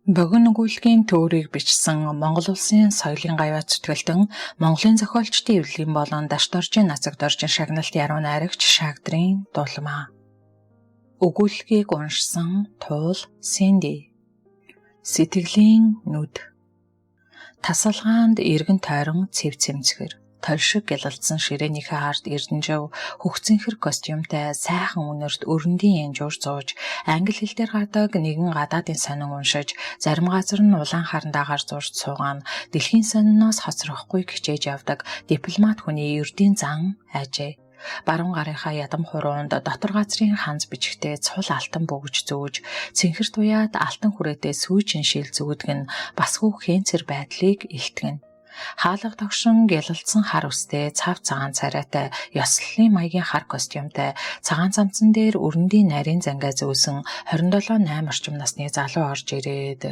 Богино өгүүлгийн төөрийг бичсэн Монгол Улсын соёлын гавьяа зүтгэлтэн Монголын зохиолчдын эвлэгийн болон даш доржийн нацаг доржийн шагналт яруу найрагч Шагдрын дулмаа. Өгүүлгийг уншсан Туул Сэнди. Сэтгэлийн нүд. Тасалгаанд эргэн тойрон цэв цэмцгэр торшиг гялалцсан ширээнийхээ ард Эрдэнэжив хөгцөнхөр костюмтай сайхан үнэрт өрөндийн янжуур зууж англи хэл дээр гардаг нэгэн гадаадын сонин уншиж зарим газар нь улаан харандаагаар зурж суугаан дэлхийн сониноос хоцрохгүй хичээж явдаг дипломат хүний ердийн зан ажээ. Баруун гарынхаа ядам хуруунд дотор газрын ханз бичгтээ цул алтан бөгж зөөж цэнхэр туяад алтан хүрээтэй сүүжин шил зүгдгэн басгүй хэнцэр байдлыг илтгэн. Хаалга тогшин гялалцсан хар үстэй цав цагаан царайтай ёслолын маягийн хар костюмтай цагаан цамцан дээр өрөндийн нарийн зангаа зөөсөн 27-8 орчим насны залуу орж ирээд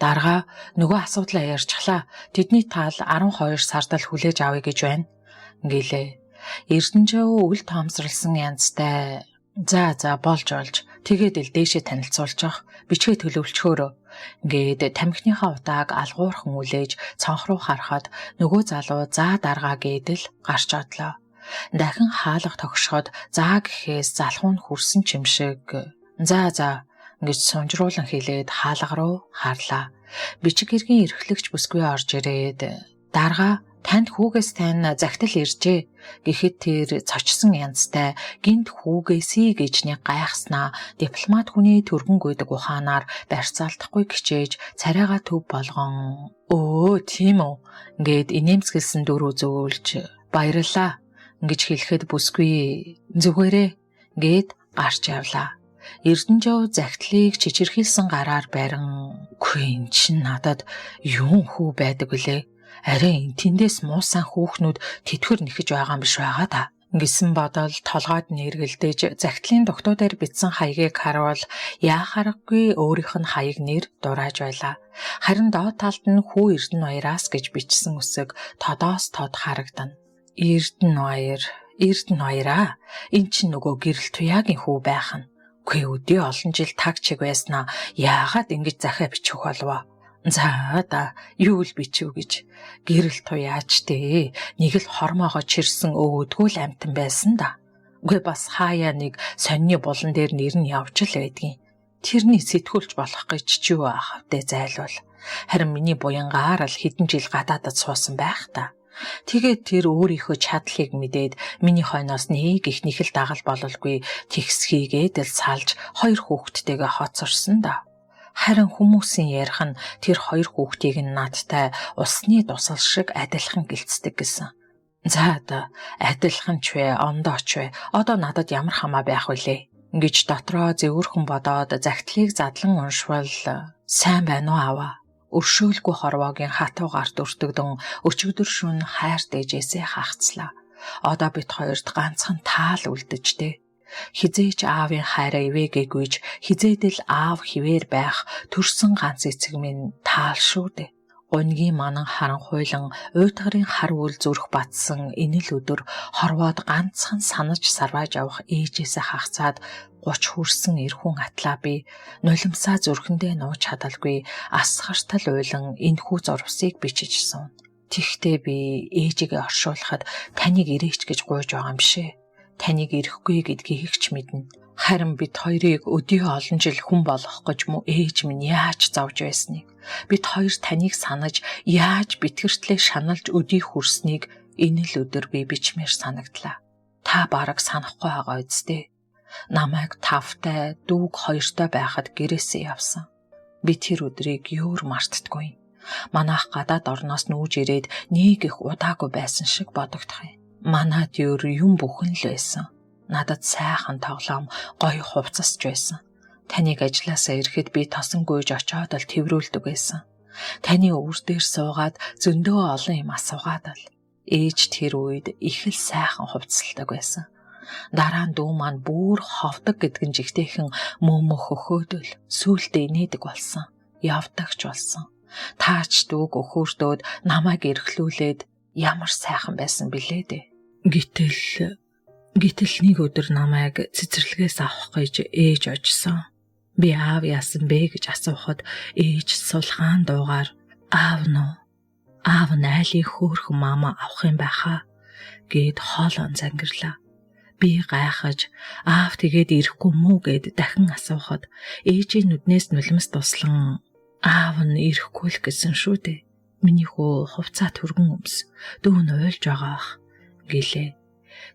дарга нөгөө асуудлаа ярьчихлаа. Тэдний тал 12 сард л хүлээж авъя гэж байна гэлээ. Эрдэнэжив өвөл тоомсралсан янзтай за болж тэгээд л дээшээ танилцуулж явах бичгээ төлөвлөчхөөрөө гээд тамхиныхаа утааг алгуурхан үлээж цонх руу харахад нөгөө залуу за даргаа гэдэл гарч одлоо. Дахин хаалга тогшоход заа гэхээс залхуу нь хүрсэн ч юм шиг за гэж сунжруулан хэлээд хаалга руу харлаа. Бичиг хэргийн эрхлэгч бүсгүй орж ирээд даргаа танд хүүгээс тань загтал иржээ гэхэд тэр цочсон янзтай гинт хүүгээсий гэж нэг гайхснаа дипломат хүний төргөн гүйдэг ухаанаар барьцаалдахгүй хичээж царайгаа төв болгон тийм үү гээд инээмсэглсэн дүр үзүүлж баярлаа гэж хэлэхэд бүсгүй зүгээрээ гээд гарч явлаа. Эрдэнэжив загтлыг чичирхийлсэн гараар барин эн чинь надад юун хүү байдаг вүлээ. Арай тэндээс муусан хүүхнүүд тэтгэр нэхэж байгаа юм биш байгаа да гэсэн бодол толгойд нь эргэлдэж загтлын дугтуудаар бичсэн хаягийг харуул яах аргагүй өөрийнх нь хаяг нэр дурааж байлаа. Харин доод талд нь хүү Эрдэнэ ноёроос гэж бичсэн үсэг тодоос тод харагдана. Эрдэнэ ноёраа эн чинь нөгөө гэрэл туяагийн хүү байх нь. Үгүй өдөө олон жил таг чиг байснаа яагаад ингэж захиа бичих болов? За юу л бичв гэж гэрэл туяач дээ. Нэг л хормоогоо чирсэн өөдгөл амтан байсан да. Үгүй бас хаяа нэг сонины булан дээр нэр нь явж л байдгийн. Тэрний сэтгүүлч болох гэж ч юу ахвдээ зайлвал. Харин миний буянгаар л хэдэн жил гадаадд суусан байх та. Тэгээд тэр өөрийнхөө чадлыг мэдээд миний хойноос нэг ихнийх л дагал бололгүй тэгсхийгээд л салж 2 хүүхэдтэйгээ хоцорсон да. Харин хүмүүсийн ярих нь тэр 2 хүүхдийг нь надтай усны дусал шиг адилхан гэлцдэг гэсэн. За адилхан ч вэ, ондооч вэ, одоо надад ямар хамаа байх вүлээ гэж дотроо зэвүүрхэн бодоод загтлыг задлан уншвал сайн байна уу аваа. Өршөөлгүй хорвоогийн хатуу гарт өртөгдөн өчигдөр шөнө хайр дэжээсээ хагцлаа. Одоо бид хоёрт ганцхан таал үлдэж хизээч аавын хайраа ивээгүйж хизээдэл аав хിവэр байх төрсөн ганц эцэг минь таал шүү дээ. Гунгийн манан харанхуйлан уйтгарын хар үл зүрх батсан энэ л өдөр хорвоод ганцхан санаж сарвааж явах ээжээсээ хагцаад 30 хүрсэн эрхүүн атлаа би нулимсаа зүрхэндээ нууж чадалгүй асгартал уйлан энэхүү зурвсыг бичижсэн. Тэгтээ би ээжигээ оршуулахад таныг ирээч гэж гуйж байгаа юм шээ. Таныг ирэхгүй гэдгийг ч мэднэ. Харин бид хоёрыг өдөө олон жил хүн болгох гэж мө ээж минь яаж зовж байсныг, бид хоёр таныг санаж яаж битгэртлээ шаналж өдий хүрснийг энэ л өдөр би бичмээр санагдлаа. Та бараг санахгүй байгаа үсттэй. Намайг тавтай дүүг 2той байхад гэрээсээ явсан. Би тэр өдрийг юур мартдаггүй. Манайх гадаад орноос нүүж ирээд нэг их удаагүй байсан шиг бодогдох юм. Манад юм бүхэн л байсан. Надад сайхан тоглоом, гоё хувцасч байсан. Таныг ажилласаа ирэхэд би тосон гүйж очоод л тэврүүлдэг байсан. Таны өвөр дээр суугаад зөндөө олон юм асуугаад л. Ээж тэр үед их л сайхан хувцасладаг байсан. Дараа нь дүү маань бүр ховдог гэдгэн жигтэйхэн мөмөх өхөөдөл сүултээ инээдэг болсон. Явдагч болсон. Таач дүүг өхөөрдөөд намайг эрхлүүлээд ямар сайхан байсан билээ дээ. Гэтэл нэг өдөр намайг цэцэрлэгээс авах гэж ээж очсон. Би аав яасан бэ гэж асуухад ээж сулхаан дуугаар аав нөө. Аав нь айлын хөөрхөн мама авах юм байхаа гэд хоолон зангирлаа. Би гайхаж аав тэгээд ирэхгүй мүү гэд дахин асуухад ээжийн нүднээс нулимс туслан аав нь ирэхгүй л гэсэн шүү дээ. Миний хөө хувцаа түргэн өмс дүүн уйлж байгаа ах гэлээ.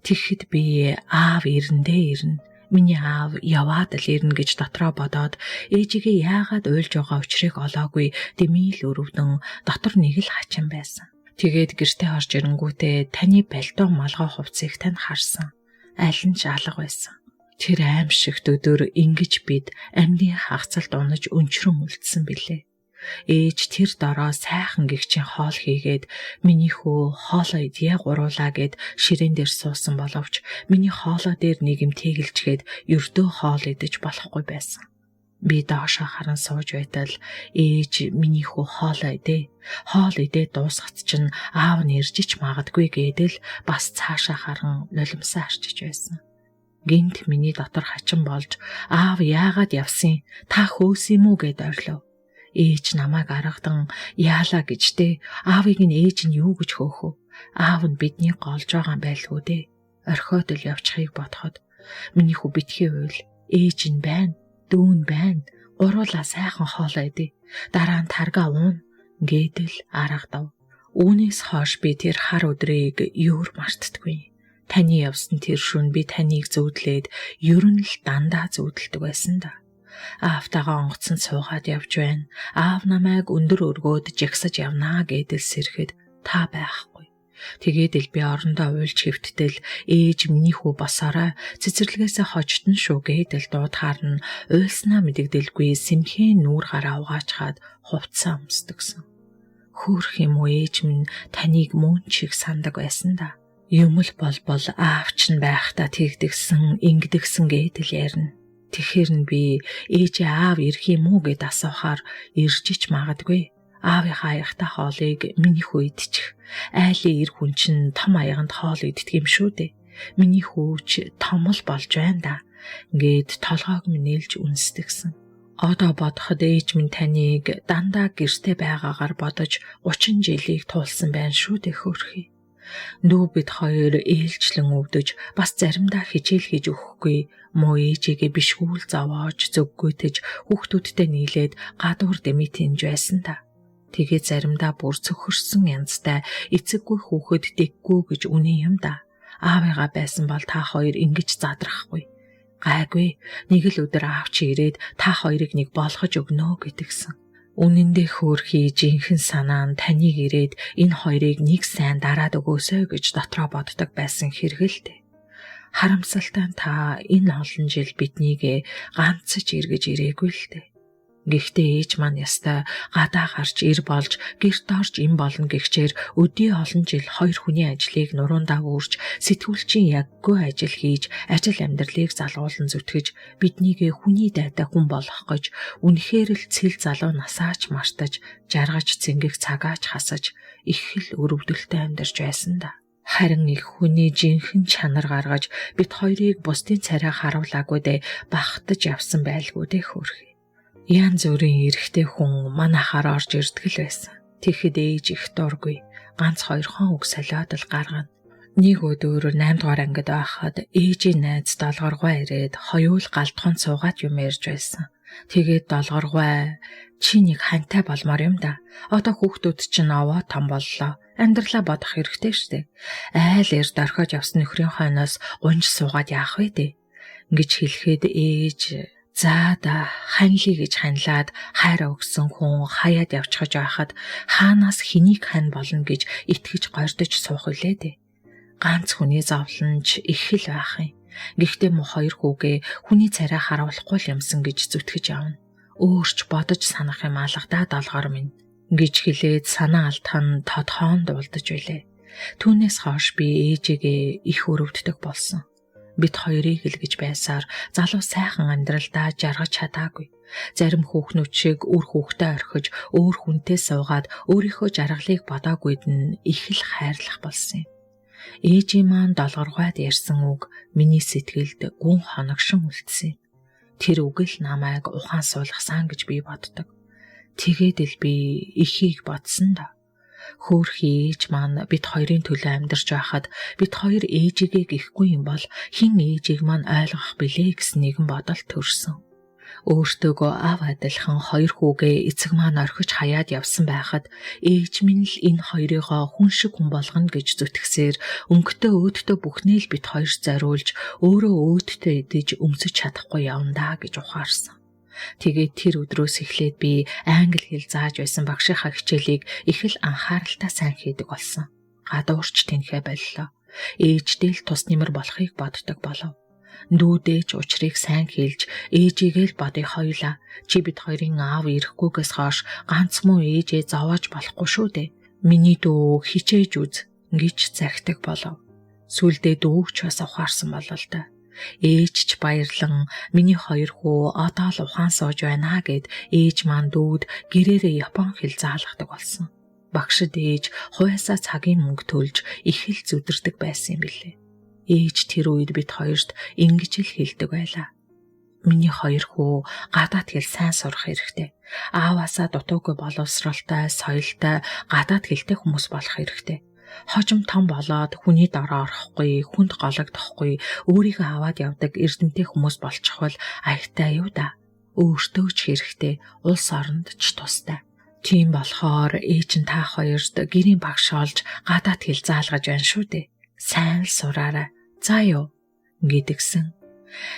Тэгэхэд би аав ирнэ. Миний аав яваад л ирнэ гэж дотроо бодоод ээжигээ яагаад уйлж байгаа учрыг олоогүй дэмийл өрөвдөн дотор нэг л хачин байсан. Тэгээд гэртээ орж ирэнгүүтээ таны бальтоо малгай хувцсыг тань харсан. Аль нь ч алга байсан. Тэр аимшигт өдөр ингэж бид амьдын хагцалд унаж өнчрөн үлдсэн билээ. Ээж тэр дороо сайхан гэгчийн хоол хийгээд миний хөө хоолоо идье гуруулаа гэд ширээн дээр суусан боловч миний хоолоо дээр нэг юм тэгэлжгээд ердөө хоол идэж болохгүй байсан. Би доошоо харан сууж байтал ээж миний хөө хоолоо идээ. Хоол идээ дуусгац чинь аав нь ирж ч магадгүй гэдэл бас цаашаа харан нулимсаа арчиж байсан. Гинт миний дотор хачин болж аав яагаад явсан? Та хөөс юм уу гэд орлоо. Ээж намайг аргадан яалаа гэжтэй аавыг нь ээж нь юу гэж хөөхөө. Аав нь биднийг голж байгаа байлгүй дээ. Орхиод л явчихыг бодоход миний хүү битгий уйл ээж нь байна, дүүн байна. Гуруулаа сайхан хоолоо идэ. Дараа нь тарга уун гэдэл аргадав. Үүнээс хойш би тэр хар өдрийг юур мартдаггүй. Таны явсан тэр шөнө би таныг зөөдлээд ер нь л дандаа зөөдөлдөг байсан да. Аавтайгаа онгоцсон суугаад явж байна. Аав намайг өндөр өргөөд жигсаж явнаа гэдэл сэрэхэд та байхгүй. Тэгээд л би орондоо уйлж хэвттэл ээж миний хүү босоорой цэцэрлэгээсээ хожтон шүү гэдэл дуудахаар нь уйлснаа мэдэгдэлгүй сэмхэн нүүр гараа угаачгаад хувцсан өмсдөгсөн. Хөөх юм уу ээж минь таныг мөн чиг сандаг байсан да. Юм л бол аавч нь байхдаа тэгдэгсэн, ингэдэгсэн гэдэл ярина. Тэгэхэр нь би ээж аав ирэх юм уу гэд асуухаар ирж ч магадгүй. Аавынхаа аягтай хоолыг миний хүү идчих. Айлын ир хүн чинь том аяганд хоол иддэг юм шүү дээ. Миний хүүч том л болж байна да. Ингээд толгойг минь нээлж үнсдэгсэн. Одоо бодоход ээж минь таныг дандаа гэрте байгаагаар бодож 30 жилийг туулсан байна шүү дээ хөөрхий. Дүү бид хоёр ээлжлэн өвдөж бас заримдаа хичээл хийж өгөхгүй муу ээжигээ бишгүүл зовоож зөггүйтэж хүүхдүүдтэй нийлээд гадуур дэмитинж байсан та. Тэгээд заримдаа бүр цөхөрсөн янзтай эцэггүй хүүхэд дэггүй гэж үнэн юм да. Аавыгаа байсан бол та хоёр ингэж задрахгүй. Гайгүй нэг л өдөр аав чи ирээд та хоёрыг нэг болгож өгнө гэдгсэн. Үнэн дээр хөөрхий жинхэнэ санаа нь таныг ирээд энэ хоёрыг нэг сайн дараад өгөөсэй гэж дотроо боддог байсан хэргэлтэй. Харамсалтай та энэ олон жил биднийг ганцж эргэж ирээгүй л дээ. Гэхдээ ээж маань ястай гадаа гарч ир болж гэрт орж им болно гэгчээр өдий олон жил хоёр хүний ажлыг нуруундаа үүрч сэтгүүлчийн яггүй ажил хийж ажил амьдралыг залгуулан зүтгэж биднийг хүний дайтай хүн болгох гэж үнэхээр л цэл залуу насаач мартаж жаргаж цэнгэх цагаач хасаж их л өрөвдөлтөй амьдарч байсан да. Харин их хүний жинхэнэ чанар гаргаж бид хоёрыг бусдын царай харуулаагүй дэ багтаж явсан байлгүй дэ хөөрхий. Янз бүрийн эрэгтэй хүн манайхаар орж ирдэг л байсан. Тэгэхэд ээж их дургүй. Ганц хоёрхон үг солиод л гаргана. Нэг өдөр 8 дугаар ангид байхад ээжийн найз долгоргой ирээд хоёул галтхон суугаад юм ярьж байсан. Тэгээд долгоргой чи нэг хантай болмоор юм да. Одоо хүүхдүүд чинь овоо том боллоо. Амьдралаа бодох хэрэгтэй штэ. Айл эрд орхиод явсан нөхрийн хойноос гунж суугаад яах вэ дээ? Ингэж хэлэхэд ээж за да ханлий гэж ханлаад хайраа өгсөн хүн хаяад явчихаж байхад хаанаас хэнийг хань болно гэж итгэж гордож суух үлээ дээ. Ганц хүний зовлонч их л байх юм. Гэхдээ мо хоёр хүүгээ хүний царай харуулахгүй юмсан гэж зүтгэж явна. Өөрч бодож санах юм алгадаа долгоор минь гэж хэлээд санаа алдхан тодхон дуулдаж билээ. Түүнээс хойш би ээжигээ их өрөвддөг болсон. Бид хоёрыг л гэж байсаар залуу сайхан амьдралдаа жаргаж чадаагүй. Зарим хүүхнүүд шиг үр хүүхдээ орхиж өөр хүнтэй суугаад өөрийнхөө жаргалыг бодоагүйд нь их л хайрлах болсон юм. Ээжийн маань долгоргойд ярьсан үг миний сэтгэлд гүн хоногшин үлдсэн юм. Тэр үг л намайг ухаан суулгасан гэж би боддог. Тэгээд л би ихийг бодсон да. Хөөхий ээж маань бид хоёрын төлөө амьдарч байхад бид хоёр ээжигээ гихгүй юм бол хэн ээжийг маань ойлгох билээ гэсэн нэгэн бодол төрсөн. Өөртөөгөө аав адилхан хоёр хүүгээ эцэг маань орхиж хаяад явсан байхад ээж минь л энэ хоёрыгоо хүн шиг хүн болгоно гэж зүтгэсээр өнгөтэй өөдтэй бүхнээ л бид хоёр зориулж өөрөө өөдтэй идэж өмсөж чадахгүй явандаа гэж ухаарсан. Тэгээд тэр өдрөөс эхлээд би англи хэл зааж байсан багшийнхаа хичээлийг их л анхааралтай сайн хийдэг болсон. Гадуурч тэнхээ боллоо. Ээждээ л тус нэмэр болохыг боддог болов. Дүүдээч учрыг сайн хэлж ээжигээ л бодъё хоёлаа. Чи бид хоёрын аав ирэхгүйгээс хойш ганц муу ээжээ зовоож болохгүй шүү дээ. Миний дүү хичээж үз гэж захидаг болов. Сүлдээ дүүч бас ухаарсан болол та. Ээж ч баярлан миний хоёр хүү одоо л ухаан сууж байна гэд ээж маань дүүд гэрээрээ япон хэл заалгадаг болсон. Багшд ээж хуясаа цагийн мөнгө төлж их л зүдэрдэг байсан юм билээ. Ээж тэр үед бид хоёрт ингэж л хэлдэг байлаа. Миний хоёр хүү гадаад хэл сайн сурах хэрэгтэй. Ааваасаа дутуугүй боловсралтай, соёлтой, гадаад хэлтэй хүмүүс болох хэрэгтэй. Хожим том болоод хүний дараа орохгүй, хүнд гологдохгүй, өөрийгөө аваад явдаг эрдэнэтэй хүмүүс болчихвол аягтай юу да. Өөртөө ч хэрэгтэй, улс оронд ч тустай. Тийм болохоор ээж нь та хоёрт гэрийн багш олж гадаад хэл заалгаж байна шүү дээ. Сайн л сураарай. За юу гэдгсэн.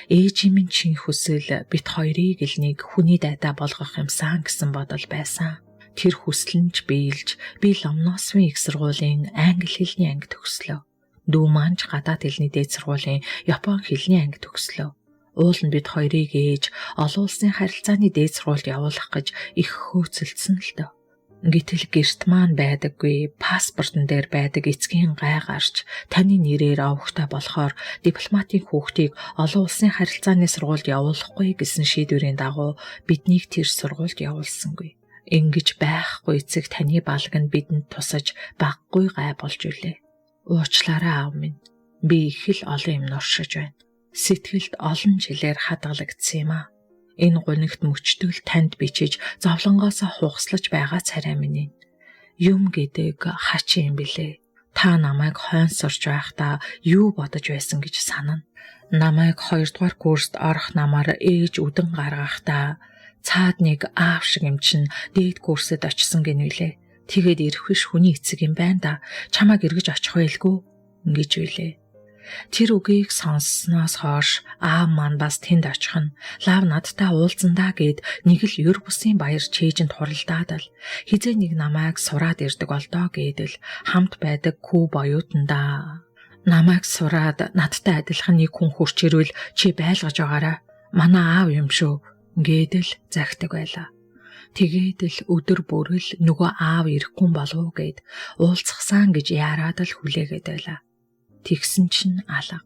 Ээжийн минь чин хүсэл бит хоёрыг л нэг хүний дайдаа болгох юмсан гэсэн бодол байсан. Тэр хүсэл нь ч биелж би Ломносвын их сургуулийн англи хэлний анги төгслөө. Дүү маань ч гадаад хэлний дээд сургуулийн япон хэлний анги төгслөө. Уул нь бид хоёрыг ээж олон улсын харилцааны дээд сургуульд явуулах гэж их хөөцөлдсөн л дөө. Гэтэл гэрт маань байдаггүй, паспортн дээр байдаг эцгийн гай гарч таны нэрээр авахтай болохоор дипломатын хүүхдийг олон улсын харилцааны сургуульд явуулахгүй гэсэн шийдвэрийн дагуу биднийг тэр сургуульд явуулсангүй. Ингэж байхгүй эцэг таны балаг нь бидэнд тусаж баггүй гай болж үлээ. Уучлаарай аав минь. Би их л олон юм нуршиж байна. Сэтгэлд олон жилээр хадгалагдсан юм аа. Энэ гунигт мөчтгөл танд бичиж зовлонгоосоо хугаслаж байгаа царай минь. Юм гэдэг хач юм билээ. Та намайг хойнсорж байхдаа юу бодож байсан гэж санана. Намайг 2 дугаар курст орох намаар ээж үдэн гаргахдаа цаад нэг аав шиг юм чин дээд курсэд очсон гинүлээ. Тэгээд ирэх биш хүний эцэг юм байна да. Чамайг эргэж очих байлгүй гэж үлээ. Тэр үгийг сонссноос хойш аав маань бас тэнд очих нь лав надтай уулзандаа гэд нэг л юр бусын баяр чэйжэнд хуралдаад л хизээ нэг намайг сураад ирдэг болдоо гэдэл хамт байдаг күү боюутандаа намайг сураад надтай адилхан нэг хүн хурч ирвэл чи байлгаж байгаарай. Манай аав юм шүү гэдэл захидаг байлаа. Тэгээд л өдөр бүрэл нөгөө аав ирэхгүй болов гэд уулзахсан гэж яарад л хүлээгээд байлаа. Тэгсэн чинь алга.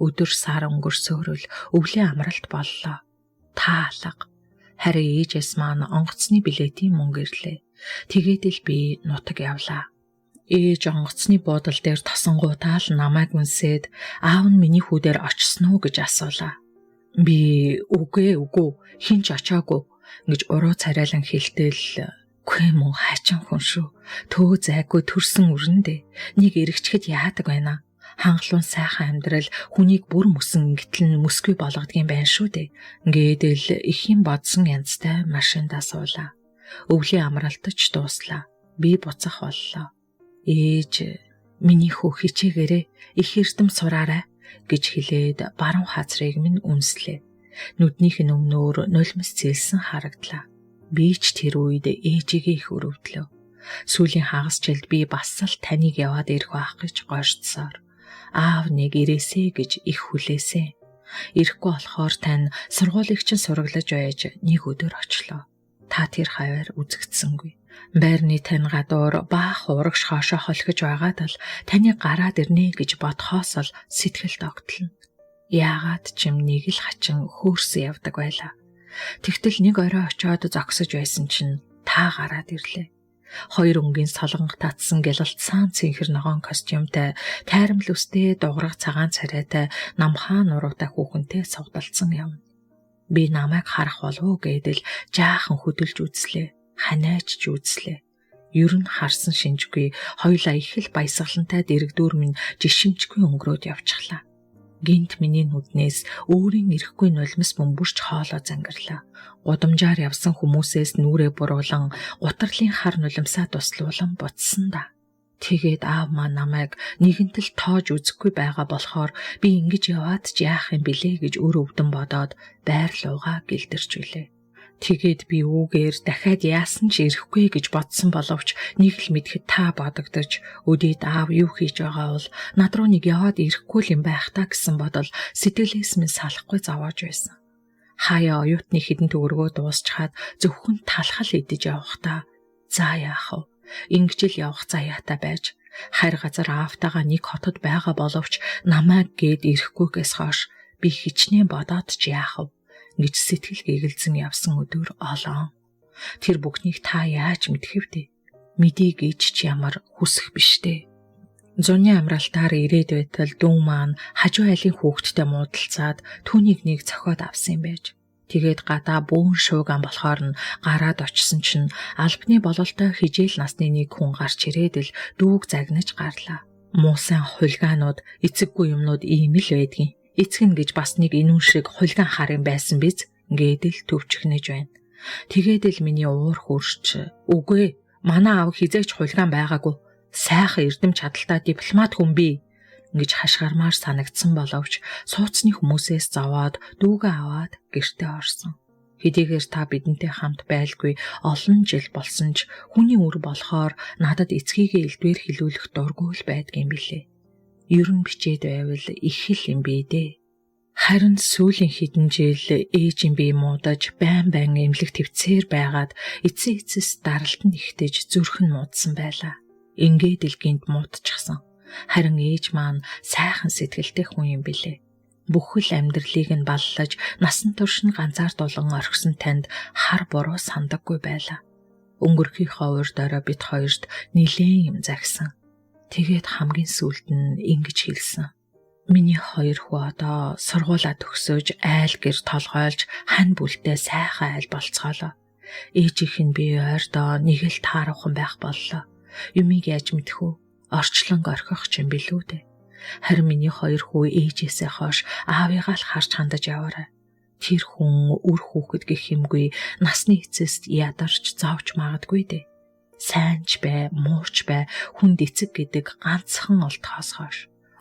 Өдөр сар өнгөрсөөрөл өвлийн амралт боллоо. Та алга. Харин ээжээс маань онгоцны билетийн мөнгө ирлээ. Тэгээд л би нутаг явлаа. Ээж онгоцны буудал дээр тосонгуудаа л намайг үнсээд аав нь миний хүүдээр очсон уу гэж асуулаа. Би үгүй хинч очоогүй гэж уруу царайлан хэлтэл үгүй мөн хачин хүн шүү. Төө зайгүй төрсөн өрөндөө нэг эргэчхэд яадаг байна. Хангалуун сайхан амьдрал хүнийг бүр мөсөн ингэтэл мөсгүй болгодгийн байна шүү дээ. Ингээдэл их юм бодсон янзтай машиндаа суулаа. Өвлийн амралтч дууслаа. Би буцах боллоо. Ээж миний хүү хичээгээрээ их эрдэм сураарай гэж хэлээд баруун хазрыг минь үнслээ. Нүднийх нь өмнөөр нулимс зэлсэн харагдлаа. Би ч тэр үед ээжигээ их өрөвдлөө. Сүүлийн хагас жилд би бас л таныг яваад ирэх байх гэж гойрцсоор. Аав нэг ирээсэй гэж их хүлээсэн. Ирэхгүй болохоор тань сургуулийг чинь сураглаж байж нэг өдөр очлоо. Та тэр хавар үзэгдсэнгүй. Байрны тань гадуур баах урагш хоошоо холхиж байгаад л таны гараад ирнэ гэж бодхоос л сэтгэл тогтлно. Яагаад ч юм нэг л хачин хөөрсөн явдаг байлаа. Тэгтэл нэг орой очиод зогсож байсан чинь та гараад ирлээ. 2 өнгийн солонго татсан гялалтсан цэнхэр ногоон костюмтай, тайрамл үстэй дуграх цагаан царайтай, намхаа нуруутай хүүхэнтэй сувдалцсан явна. Би намайг харах болов уу гэдэл жаахан хөдөлж үзлээ. Ханиач ч үзлээ. Ер нь харсан шинжгүй хоёулаа их л баясгалантай дэрэгдүүр минь жишимчгүй өнгөрөөд явчихлаа. Гинт миний нүднээс өөрийн ирэхгүй нулимс бөмбөрч хоолоо зангирлаа. Гудамжаар явсан хүмүүсээс нүрээ буруулан гутарлын хар нулимсаа туслуулан буцсан да. Тэгээд аав маань намайг нэгэнтэл тоож үзэхгүй байгаа болохоор би ингэж яваад ч яах юм бэлээ гэж өөр өвдөн бодоод байрлуугаа гэлдэрчүүлээ. Тэгээд би үүгээр дахиад яасан ч ирэхгүй гэж бодсон боловч нэг л мэдхэд та бодогдож өдөөд аав юу хийж байгаа бол над руу нэг яваад ирэхгүй юм байх та гэсэн бодол сэтгэлээс минь салахгүй зовоож байсан. Хаяа оюутны хідэн төгрөгөө дуусчаад зөвхөн талхал идэж явахдаа за яах вэ? Ингэж л явах заяатай байж хайр газар аавтайгаа нэг хотод байгаа боловч намайг гээд ирэхгүйгээс хойш би хичнээн бодоод ч яах вэ гэж сэтгэл гэгэлзэн явсан өдөр олоо. Тэр бүхнийг та яаж мэдэх вэ? Мэдий гэж ч ямар хүсэх биш дээ. Зуны амралтаар ирээд байтал дүү маань хажуу айлын хүүхэдтэй муудалцаад түүнийг нэг зохиод авсан юм байж. Тэгээд гадаа бөөн шууган болохоор нь гараад очисон чинь албаны бололтой хижээл насны нэг хүн гарч ирээд л дүүг загнаж гарлаа. Муусан хулгаанууд, эцэггүй юмнууд ийм л байдгийн. Эцгэн гэж бас нэг инүүн шиг хулгайн харын байсан биз гэдэл төвчгнэж байна. Тэгээд л миний уур хурч үгүй манай аав хизээч хулгайн байгаагүй сайхан эрдэм чадaltaй дипломат хүн би гэж хашгирмаар санагдсан боловч сууцны хүмүүсээс зовоод дүүгээ аваад гэртээ орсон. Хэдийгээр та бидэнтэй хамт байлгүй олон жил болсон ч хүний үр болохоор надад эцгийгээ элдвэр хилүүлэх дургүй л байдгийн билээ. Ер нь бичээд байвал их л юм бэ дээ. Харин сүүлийн хэдэн жил ээжийн бие муудаж байн эмнэлэг твцээр байгаад эцэс даралтанд ихтэж зүрх нь муудсан байлаа. Ингээд л гинт муудчихсан. Харин ээж маань сайхан сэтгэлтэй хүн юм билээ. Бүхэл амьдралыг нь баллаж насан турш нь ганцаардуулан орхисон танд хар буруу сандаггүй байлаа. Өнгөрхийнхөө урд орой бит хоёрт нилээн юм загсан. Тэгээд хамгийн сүүлд нь ингэж хэлсэн. Миний хоёр хүү одоо сургуулаа төгсөөж айл гэр толгойлж хань бүлтэй сайхан айл болцоолоо. Ээжийнх нь би ойрдоо нэг л таарахын байх боллоо. Юмыг яаж мэдэх вэ? Орчлон орхих юм билүү дээ. Харин миний хоёр хүү ээжээсээ хойш аавыгаа л харж хандаж яваарай. Тэр хүн үр хүүхэд гэх юмгүй насны эцэст ядарч зовж магадгүй дээ. Сайн ч бай, муу ч бай, хүнд эцэг гэдэг ганцхан олдохоос хойш.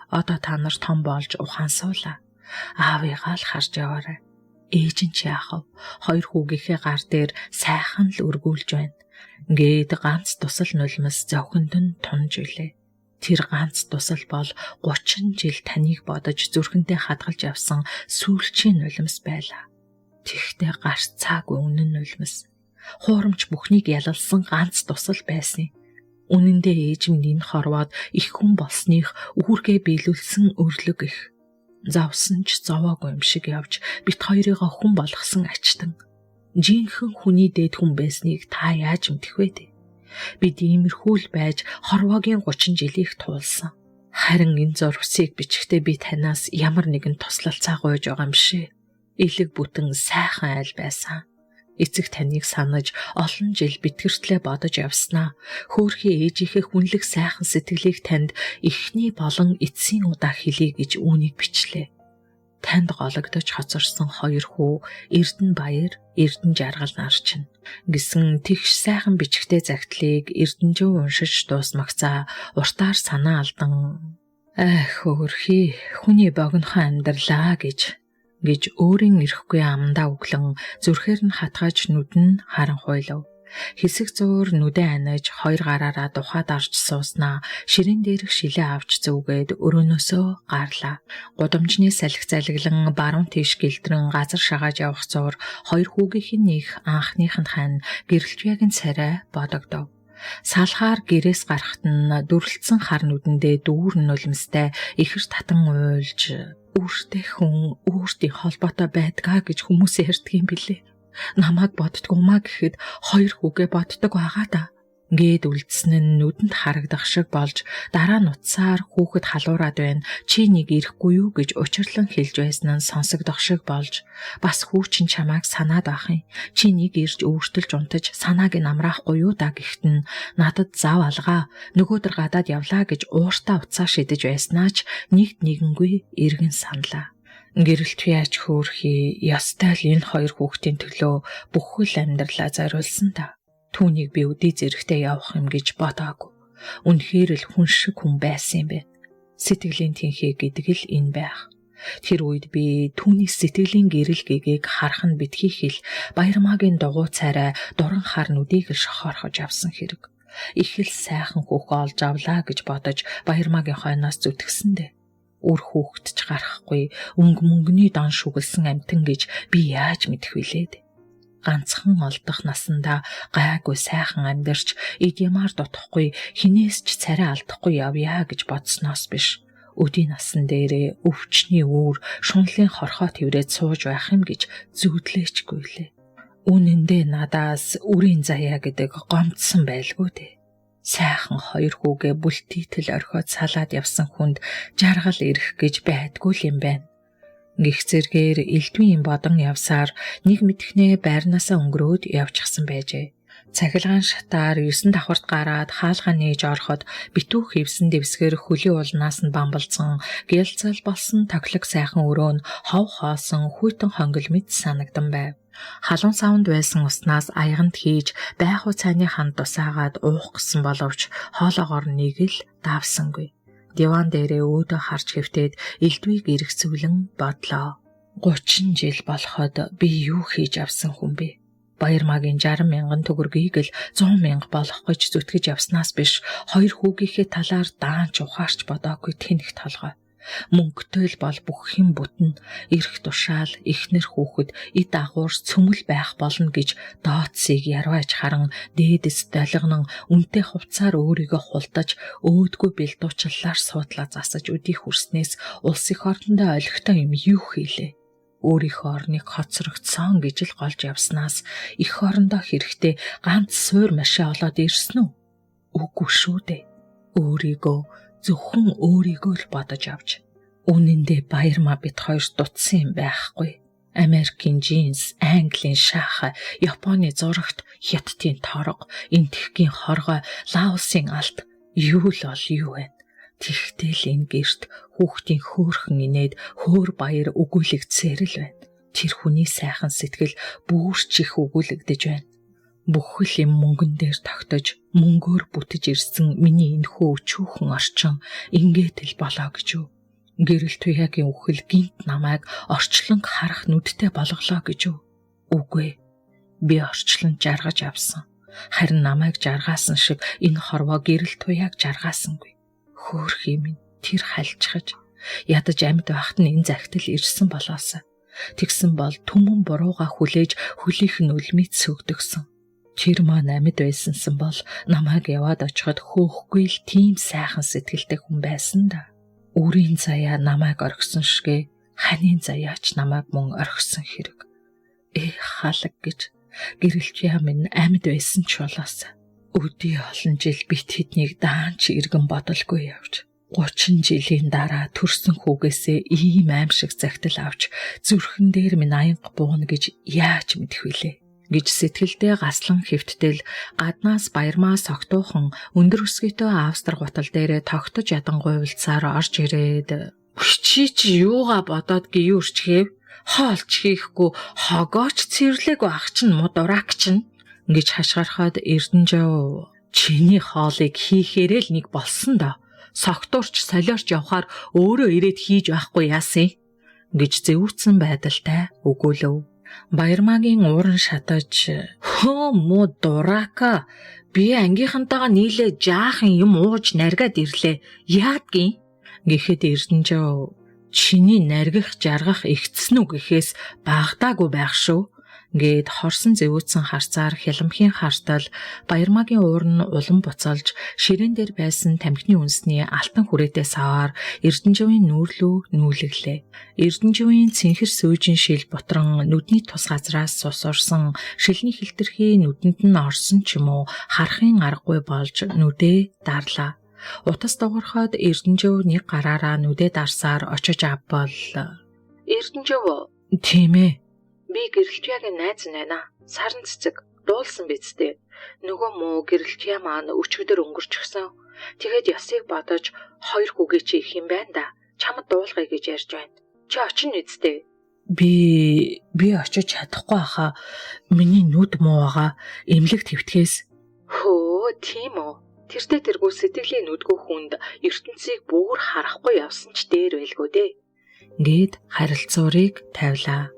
Одоо та нар том болж ухаансуулаа. Аавыгаа л харж яваарай. Ээж нь ч яах вэ? Хоёр хүүгийнхээ гар дээр сайхан л өргүүлж байна. Гээд ганц тусал нулимс зовхонд нь тунж үлээ. Тэр ганц тусал бол 30 жил таныг бодож зүрхэндээ хадгалж явсан сүүлчийн нулимс байлаа. Тэгтээ гарч цаагүй үнэн нулимс. Хуурамч бүхнийг ялалсан ганц тусал байсан. Үнэн дээр ээж минь энэ хорвоод их хүн болсных үүргээ биелүүлсэн өрлөг их. Завсан ч зовоогүй юм шиг явж бит хоёрыгоо хүн болгосон ачтан. Жинхэнэ хүний дээд хүн байсныг та яаж мэдэх вэ? Бид иймэрхүү л байж хорвоогийн 30 жилийг туулсан. Харин энэ зурвсыг бичихдээ би танаас ямар нэгэн туслалцаа гуйж байгаа юм шээ. Илэг бүтэн сайхан айл байсан. Эцэг таныг санаж олон жил битгэртлээ бодож явснаа. Хөөхий ээжийнхээ хүнлэг сайхан сэтгэлийг танд эхний болон эцсийн удаа хэлье гэж үүнийг бичлээ. Танд гологдож хоцорсон хоёр хүү Эрдэнэбаяр, Эрдэнэжаргал нар чинь гэсэн тэгш сайхан бичгтэй загтлыг Эрдэнэжөө уншиж дуусмагцаа уртаар санаа алдан хөөхий хүний богинохон амьдралаа гэж өөрийн ирэхгүй амандаа өглөн зүрхээр нь хатгаж нүдэн харан хуйлав. Хэсэг зуур нүдэ аниж хоёр гараараа тухайд арч сууснаа ширэн дээрх шилээ авч зүүгээд өрөөнөөсөө гарлаа. Гудамжны салхи залглан баруун тийш гэлтрэн газар шагааж явах зуур хоёр хүүгийнх нь их анхных нь хань гэрэлтвягийн царай бодогдов. Салхаар гэрээс гарахт нь дүрлэлцэн хар нүдэндээ дүүрэн нулимстай ихэр татан уйлж өөртөө хүн өөртөө холбоотой байдгаа гэж хүмүүс ярьдаг юм билээ. Намайг боддгоо маа гэхэд хоёр хүүгээ боддог байгаа да Ингээд үлдсэн нь нүдэнд харагдах шиг болж дараа нь утсаар хүүхэд халуураад байна. Чи нэг ирэхгүй юу гэж учирлан хэлж байсан нь сонсогдох шиг болж бас хүүчин чамайг санаад ах юм. Чи нэг ирж өөртөлж унтаж санааг нь амраахгүй юу да гэхэд нь надад зав алгаа нөгөөдөр гадаад явлаа гэж ууртаа уцаа шидэж байснаач нэгд нэгэнгүй эргэн саналаа. Гэрэлт яаж хөөрхий ястай л энэ хоёр хүүхдийн төлөө бүхэл амьдралаа зориулсан та. Түүнийг би өдий зэрэгтэй явах юм гэж бодоагүй. Үнэхээр л хүн шиг хүн байсан юм байна. Сэтгэлийн тэнхээ гэдэг л энэ байх. Тэр үед би түүний сэтгэлийн гэрэл гэгийг харах нь битгий хэл Баярмаагийн дугуй царай дуран хар нүдийг л шохоорхож авсан хэрэг. Их л сайхан хүүхээ олж авлаа гэж бодож Баярмаагийн хойноос зүтгэсэндээ. Үр хүүхэд ч гарахгүй мөнгөний дан шүглсэн амтан гэж би яаж мэдэх вүлээд. Ганцхан олдох насандаа гайгүй сайхан амьдарч идэмар дутхгүй хинээс ч царай алдахгүй явъя гэж бодсноос биш. Өдийн насан дээрээ өвчний үүр шунлын хорхоо тэврээд сууж байх юм гэж зүудлээчгүй лээ. Үнэн дээр надаас үрийн заяа гэдэг гомдсон байлгүй дээ. Сайхан хоёр хүүгээ бүлтийтэл орхиод салаад явсан хүнд жаргал ирэх гэж байдгүй юм байна. Гих зэргээр элдвийн бодон явсаар нэг мэдхнээ байрнаасаа өнгөрөөд явчихсан байжээ. Цахилгаан шатаар 9 давхарт гараад хаалгаа нээж ороход битүү хевсэн дэвсгэр хөлийн улнаас нь бамбалцсан гэлцэл болсон тоглог сайхан өрөө нь хов хоосон хүйтэн хонгил мэт санагдан байв. Халуун савнд байсан уснаас аяганд хийж байхуу цайны ханд тусаагаад уух гэсэн боловч хоолоогоор нэг л давсангүй. Диван дээрээ өөдөө харж хэвтээд элдвийг эргэцүүлэн бодлоо. 30 жил болоход би юу хийж авсан хүн бэ? Баярмаагийн 60 мянган төгрөгийг л 100 мянга болох гэж зүтгэж явснаас биш хоёр хүүгийнхээ талаар даанч ухаарч бодоогүй тэнх толгой. Мөнгөтэй л бол бүх юм бүтэн эрх тушаал эхнэр хүүхэд эд агуурс цөмөл байх болно гэж дооцсыг ярваж харан дээдэс долгонон үнтэй хувцаар өөрийгөө хулдаж өөдгөө бэлдуучлалаар суудлаа засаж өдий хүрснээс улс их ордондоо олигтой юм юу хийлээ. Өөрийнхөө орныг хоцрогдсон гэж л голж явснаас их орондоо хэрэгтэй ганц суур машин олоод ирсэн үү? Үгүй шүү дээ. Өөрийгөө зөвхөн өөрийгөө л бодож авч. Үнэн дээр Баярмаа бит хоёр дутсан юм байхгүй. Америкийн джинс, Английн шааха, Японы зурагт хятадын торго, энтхэгийн хоргой, Лаосын алт юу л ол юу вэ? Тэгтэл энэ гэрт хүүхдийн хөөхөн инээд хөөр баяр өгүүлэгдсээр л байна. Тэр хүний сайхан сэтгэл бүрч их өгүүлэгдэж байна. Бүхэл юм мөнгөн дээр тогтож мөнгөөр бүтэж ирсэн миний энэ хөө өчүүхэн орчин ингээд л болоо гэж юу. Гэрэл туяагийн үхэл гинт намайг орчлон харах нүдтэй болголоо гэж юу. Үгүй. Би орчлон жаргаж авсан. Харин намайг жаргаасан шиг энэ хорвоо гэрэл туяаг жаргаасангүй. Хөөхий минь тэр хальчгаж ядаж амьд байхад нь энэ захидал ирсэн болоосаа. Тэгсэн бол түмэн бурууга хүлээж хөлийнх нь үлмийт сөгдөгсөн. Тэр маань амьд байсансан бол намайг яваад очиход хөөхгүй л тийм сайхан сэтгэлтэй хүн байсан да. Үрийн заяа намайг орхисон шигэ ханийн заяач намайг мөн орхисон хэрэг. Халаг гэж гэрэлтвээ минь амьд байсан ч болоосаа. Өдий олон жил бит хэднийг даанч иргэн бодолгүй явж 30 жилийн дараа төрсөн хүүгээсээ ийм аимшиг захидал авч зүрхэн дээр минь аянга бууна гэж яаж мэдэх вүлээ гэж сэтгэлдээ гаслан хэвттэл гаднаас Баярмаа согтуухан өндөр өсгийтэй Австри гутал дээрээ тогтож ядангуйвалцаар орж ирээд чи юугаа бодоод гиюрчгээв хоолч хийхгүй хогооч цэвэрлээг ах чинь муу дурак чинь гэж хашгирахад Эрдэнэжөө чиний хоолыг хийхээрээ л нэг болсон доо. Согтуурч солиорч явхаар өөрөө ирээд хийж байхгүй яасан гэж зэвүүцэн байдалтай өгөөлөв. Баярмаагийн ууран шатаж хөө муу дурака би ангийнхантайгаа нийлээ жаахан юм ууж наргаад ирлээ яадгийн гэхэд Эрдэнэжөө чиний наргих жаргах игцсэн үү гэхээс багтаагүй байх шүү. Гээд хорсон зэвүүцэн харцаар хяламхийн хартал баярмаагийн уур нь улам буцалж ширээн дээр байсан тамхины үнсний алтан хүрээтэй саваар Эрдэнэживийн нүүрлүү нүүлэглээ. Эрдэнэживийн цэнхэр сүүжин шил бутран нүдний тус газраас сус урсан шилний хилтерхий нүдэнд нь орсон ч юм уу харахын аргагүй болж нүдээ дарлаа. Утас дуурхаад Эрдэнэжив нэг гараараа нүдээ дарсаар очиж авбал Эрдэнэжив тийм ээ. Би гэрэлтяагийн найз байна. Сарн цэцэг дуулсан бидтэй. Нөгөө муу гэрэлтяа маань өчигдөр өнгөрч гисэн. Тэгээд ясыг бодож хоёр хүүгээ чи их юм байна да. Чамд дуулгая гэж ярьж байна. Чи очин үсттэй. Би очиж чадахгүй хаа. Миний нүд муу байгаа. Эмнэлэг твтгэхээс. Хөө, тийм үү. Тэртээ тэргүй сэтгэлийн нүдгүй хүнд ертөнцийг бүр харахгүй явсан ч дээр байлгүй дээ. Гээд харилцуурыг тавилаа.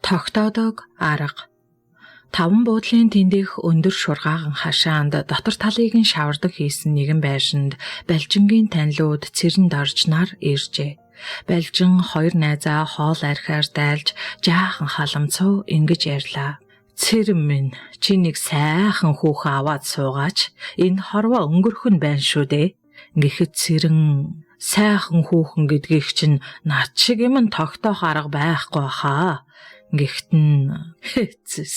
Тогтоодог арга. Таван буудлын тэндэх өндөр шургаахан хашаанд дотор талыг нь шавардаг хийсэн нэгэн байшинд Балжингийн танилуд цэрэнд орж нар иржээ. Балжин хоёр найзаа хоол архиар дайлж жаахан халамцуу ингэж ярьлаа. Цэрэн минь чи нэг сайхан хүүхэн аваад суугаач. Энэ хорвоо өнгөрөх нь байна шүү дээ. Гэхэд цэрэн сайхан хүүхэн гэдгийг чинь над шиг юм тогтоох арга байхгүй хаа. Гэхдээ хэцэс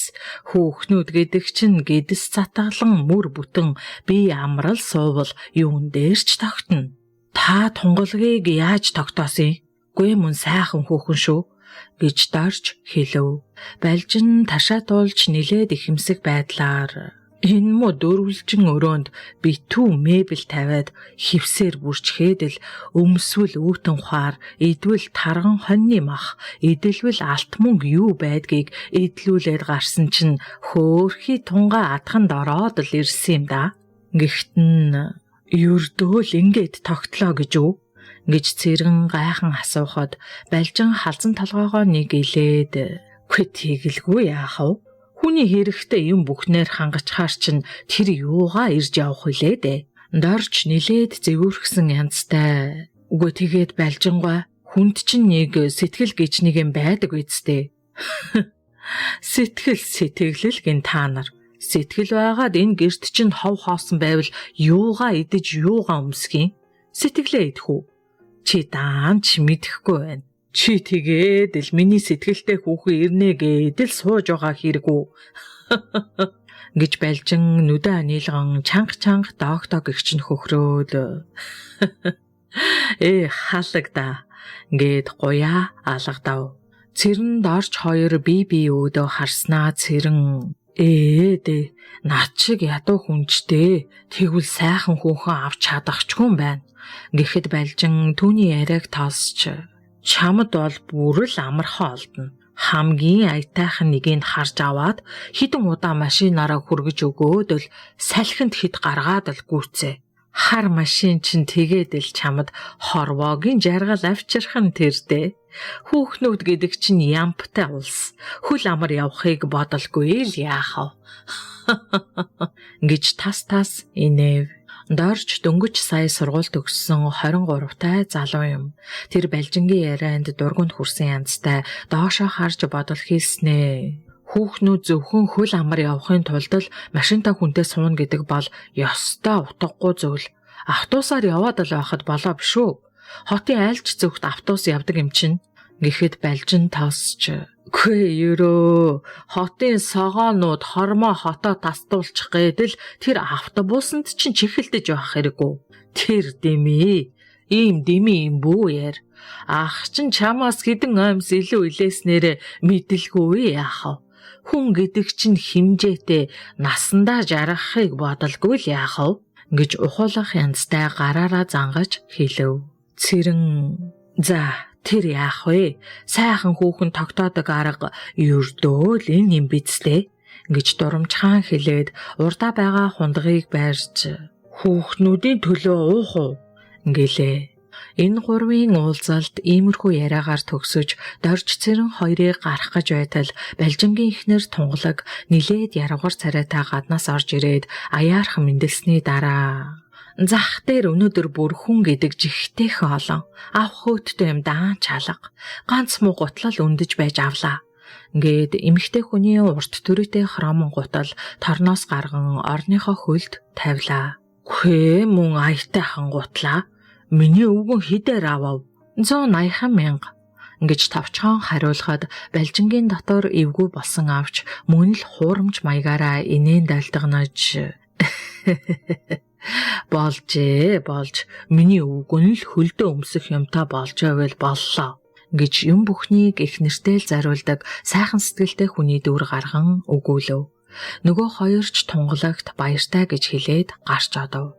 хүүхнүүд гэдэг чинь гэдэс цатгалан мөр бүтэн би амрал суувал юун дээрч тогтно. Та тунгалгийг яаж тогтоосон? Гүй мөн сайхан хүүхэн шүү гэж дорж хэлв. Балжин ташаа туулж нилээд ихэмсэг байдлаар энэ мо дөрвөлжин өрөөнд битүү мэбэл тавиад хевсээр бүрчгээд л өмсвөл үүтэн ухаар идвэл тарган хоньны мах идэлвэл алт мөнгө юу байдгийг идлүүлээд гарсан чинь хөөхий тунгаа атханд ороод л ирсэн юм да. Гэхдээ ердөө л ингээд тогтлоо гэж үү? Гэж цэрэн гайхан асуухад Балжин халзан толгоогоо нэг илээд "Үгүй тэгэлгүй яах вэ? Хүний хэрэгтэй юм бүхнээр хангачхаар чинь тэр юугаа ирж явах вүлээ дээ." Дорж нилээд зэвүүрхсэн янзтай. Үгүй тэгээд Балжингой хүнд чинь нэг сэтгэл гэж нэг юм байдаг үсттэй. Сэтгэл гин та нар. Сэтгэл байгаад энэ гэрт чинь хов хоосон байвал юугаа идэж юугаа өмсгий? Сэтгэлээ идэх үү? Чи даанч мэдэхгүй байна. Чи тэгээд л миний сэтгэлтэй хүүхэн ирнэ гэдэл сууж байгаа хэрэггүй. Гэж Балжин нүдэ анилган чанга доогтоо гихчин хөхрөөд халагдаа гэд гуяа алгадав. Цэрэн дорч хоёр бие өөдөө харснаа цэрэн дэ над шиг ядуу хүнчтэй тэгвэл сайхан хүүхэн авч чадах ч хүн байна. Гэхэд Балжин түүний яриаг тоосч чамд бол бүр л амархан олдно. Хамгийн аятайхан нэгийг харж аваад хідэн удаа машинаараа хүргэж өгөөд л салхинд хід гаргаад л гүйцээ. Хар машин чинь тэгээд л чамд хорвоогийн жаргал авчрах нь тэрдээ. Хүүхнүүд гэдэг чинь ямптай улс. Хөл амар явахыг бодолгүй л яах вэ? Гэж тас инэв. Дорж дөнгөж сая сургууль төгссөн 23-тай залуу юм. Тэр Балжингийн ярианд дургунд хүрсэн янзтай доошоо харж бодол хийснэ. Хүүхнүүд зөвхөн хөл амар явахын тулд л машинтай хүнтэй сууна гэдэг бол ёстой утгагүй зүйл. Автобусаар яваад л байхад болоо биш үү? Хотын айлч зөвхт автобус явдаг юм чинь. Гэхэд Балжин тоосч "Үгүй ерөө хотын согоонууд хормоо хотоо тастуулчих гэдэл тэр автобусанд чинь чихэлдэж байх хэрэггүй. Тэр дэмий ийм дэмий юм бүү яар. Ах чин чамаас хэдэн аймс илүү илээснээр мэдлгүй яах вэ? Хүн гэдэг чинь химжээтэй насандаа жаргахыг бодолгүй л яах вэ?" гэж ухуулах янзтай гараараа зангаж хэлв. Цэрэн тэр яах вэ? Сайхан хүүхэн тогтоодог арга ердөө л энэ юм бидстэй гэж дурамчхан хэлээд урдаа байгаа хундгыг байрч "Хүүхнүүдийн төлөө уух уу?" гэлээ. Энэ гурвын уулзалт иймэрхүү яриагаар төгсөж дорж цэрэн хоёрыг гарах гэж байтал Балжингийн эхнэр тунгалаг нилээд яргуур царайтай гаднаас орж ирээд аяарх мэндэлсний дараа Зах дээр өнөөдөр бүр хүн гэдэг жигтэйхэн олон авах хөөттэй юм даан чалга ганц муу гутлал өндөж байж авлаа. Ингээд эмэгтэй хүний урт төрөйтэй хромон гутал торноос гарган орныхоо хөлд тавилаа. Хөө мөн аятай хан гутлаа. Миний өвгөн хідээр авав. 180,000 гэж тавчхан хариулахад Балжингийн дотор эвгүй болсон авч мөн л хуурамч маягаараа инээн дайлтгнаж болж миний өвгөн л хөлдөө өмсөх юмтай болж байвал боллоо гэж юм бүхнийг их нэртэй л зариулдаг сайхан сэтгэлтэй хүний дүр гарган өгүүлв. Нөгөө хоёрч тунгалагт баяртай гэж хэлээд гарч одов.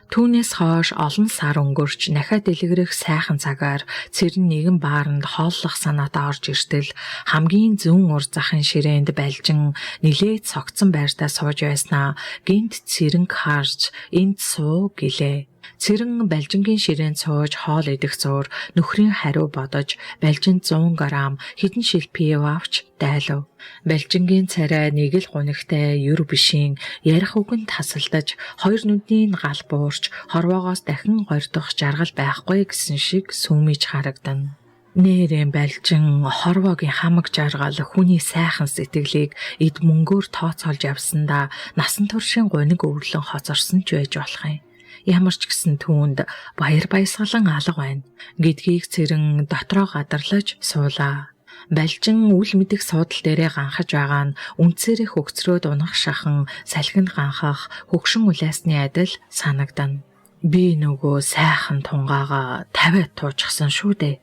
Түүнээс хойш олон сар өнгөрч нахад дэлгэрэх сайхан цагаар цэрэн нэгэн бааранд хооллох санаатай орж иртэл хамгийн зүүн ур захын ширээнд Балжин нилээд цогцсон байртаа сууж байснаа гинт цэрэнг харж энд суу гэлээ. Цэрэн Балжингийн ширээнд сууж хоол идэх зуур нөхрийн хариу бодож Балжинд 100 грамм хэдэн шил пив авч дайлав. Балжингийн царай нэг л гунигтай юр бишийн ярих үгэн тасалдаж хоёр нүдний гал буурч хорвоогоос дахин гордох жаргал байхгүй гэсэн шиг сүмэж харагдана. Нэрэн Балжин хорвоогийн хамаг жаргал хүний сайхан сэтгэлийг эд мөнгөөр тооцоолж явсандаа насан туршийн гуниг өврлөн хоцорсон ч байж болох юм. Ямар ч гэсэн түүнд баяр баясгалан алга байна гэдгийг цэрэн дотроо гадарлаж суулаа. Балжин үл мэдэх суудал дээрээ ганхаж байгаа нь үнцээрээ хөгцрөөд унах шахан салхинд ганхах хөгшин улаасны адил санагдана. Би нөгөө сайхан тунгаага тавиад туучсан шүү дээ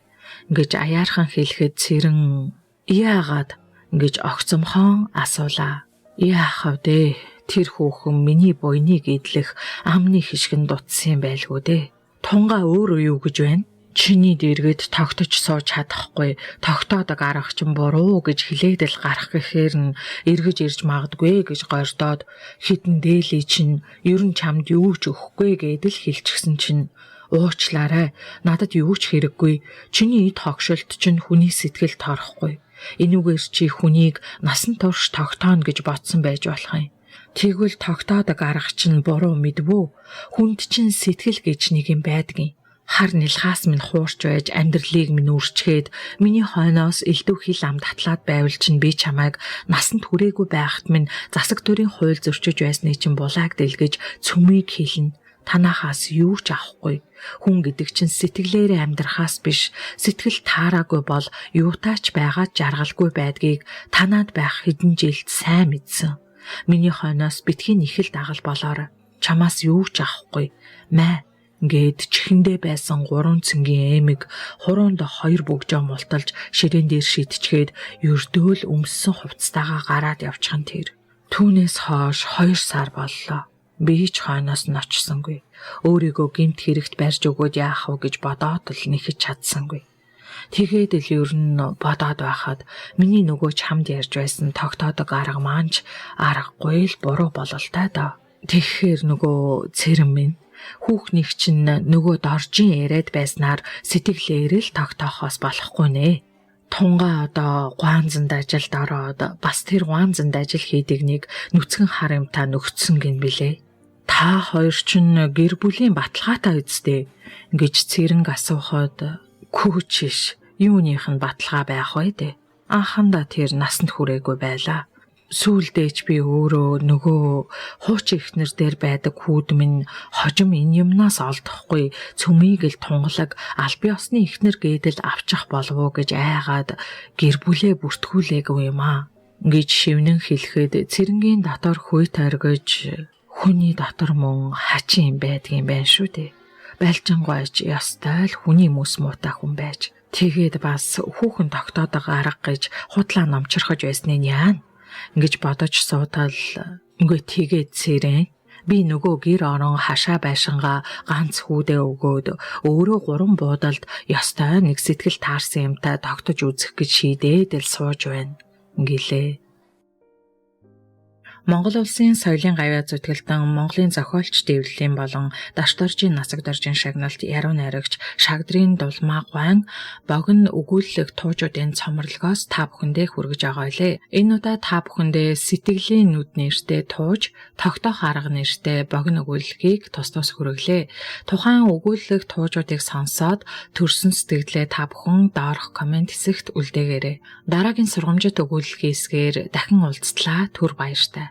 гэж аяархан хэлэхэд цэрэн яагаад гэж огцомхон асуулаа. Яахав дээ? Тэр хүүхэн миний буйныг идлэх амны хишгэн дутсан байлгүй дээ. Тунгаа өөрөө юу гэж байна? Чиний дэргэд тогтож сууж чадахгүй, тогтоодог арга чинь буруу гэж хэлээд л гарах гэхээр нь эргэж ирж магадгүй гэж гордоод хитэн дээлий чинь ер нь чамд юу ч өгөхгүй гэдэл хэлчихсэн чинь уучлаарай. Надад юу ч хэрэггүй. Чиний эд хогшилт чинь хүний сэтгэл торохгүй. Энүүгээр чи хүнийг насан турш тогтооно гэж бодсон байж болох юм. Тэгвэл тогтоодог арга чинь буруу мэдвүү. Хүнд чинь сэтгэл гэж нэг юм байдгийн. Хар нэлхаас минь хуурч байж амьдралыг минь үрчгээд миний хойноос элдв хил ам татлаад байвал чинь би чамайг насанд хүрээгүй байхад минь засаг төрийн хууль зөрчиж байсны чинь булааг дэлгэж цөмийг хэлнэ. Танахаас юу ч авахгүй. Хүн гэдэг чинь сэтгэлээрээ амьдрахаас биш, сэтгэл таараагүй бол юутаач байгаад жаргалгүй байдгийг танаад байх хэдэн жилд сайн мэдсэн. Миний хойноос битгий нэхэл дагал болоор чамаас юу ч авахгүй. Мэ гээд чихэндээ байсан 3 цэнгийн эмэг хуруунд 2 бөгжөө мулталж ширээн дээр шидчгээд ердөөл өмссөн хувцастайгаа гараад явчихан тэр. Түүнээс хойш 2 сар боллоо. Би ч хойноос нь очсонгүй. Өөрийгөө гэмт хэрэгт барьж өгөөд яах вэ гэж бодоод л нэхэж чадсангүй. Тэгээд л ер нь бодоод байхад миний нөгөө чамд ярьж байсан тогтоодог арга маанч аргагүй л буруу бололтой доо. Тэгэхээр нөгөө цэрэн минь хүүхнийг чинь нөгөө доржин яриад байснаар сэтгэлээрээ л тогтоохоос болохгүй нэ. Тунгаа одоо гуанзанд ажилд ороод бас тэр гуанзанд ажил хийдэг нэг нүцгэн хар юмтай нөхцсөн гин билээ. Та хоёр чинь гэр бүлийн баталгаатай үсттэй гэж цэрэнг асуухад күүчиш юуных нь баталгаа байх вэ дээ. Анхандаа тэр насанд хүрээгүй байлаа. Сүүлдээч би өөрөө нөгөө хуучин эхнэр дээр байдаг хүүд минь хожим энэ юмнаас олдохгүй цөмийг л тунгалаг албан ёсны эхнэр гэдэл авчих болов уу гэж айгаад гэр бүлээ бүртгүүлээгүй юм аа гэж шивнэн хэлэхэд цэрэнгийн дотор хүй таргиж хүний дотор мөн хачин юм байдгийн байх шүү дээ. Балжингойч ёстой л хүний мэс муутай хүн байж тэгээд бас хүүхэн тогтоодог арга гэж худлаа номчрохож байсныг яана гэж бодож суудал үгүй тэгээд цэрэн би нөгөө гэр орон хашаа байшингаа ганц хүүдээ өгөөд өөрөө 3 буудалд ёстой нэг сэтгэл таарсан юмтай тогтож үзэх гэж шийдээд л сууж байна гэлээ. Монгол улсын соёлын гавьяа зүтгэлдэн Монголын зохиолч дэвлэлийн болон Дашторжийн насаг доржийн шагналт яруу найрагч Шагдрын дулмаа гуайн богино өгүүлэлт туужуудын цоморлогоос та бүхэндээ хүргэж байгаа илээ. Энэ удаа та бүхэндээ сэтгэлийн нүд нэртэй тууж, тогтоох арга нэртэй богино өгүүлэлгийг тус хүргэлээ. Тухайн өгүүлэлт туужуудыг сонсоод төрсөн сэтгэлдээ та бүхэн доорх комент хэсэгт үлдээгээрэй. Дараагийн сургамжит өгүүлэлгийсгээр дахин уулзтлаа. Түр баяртай.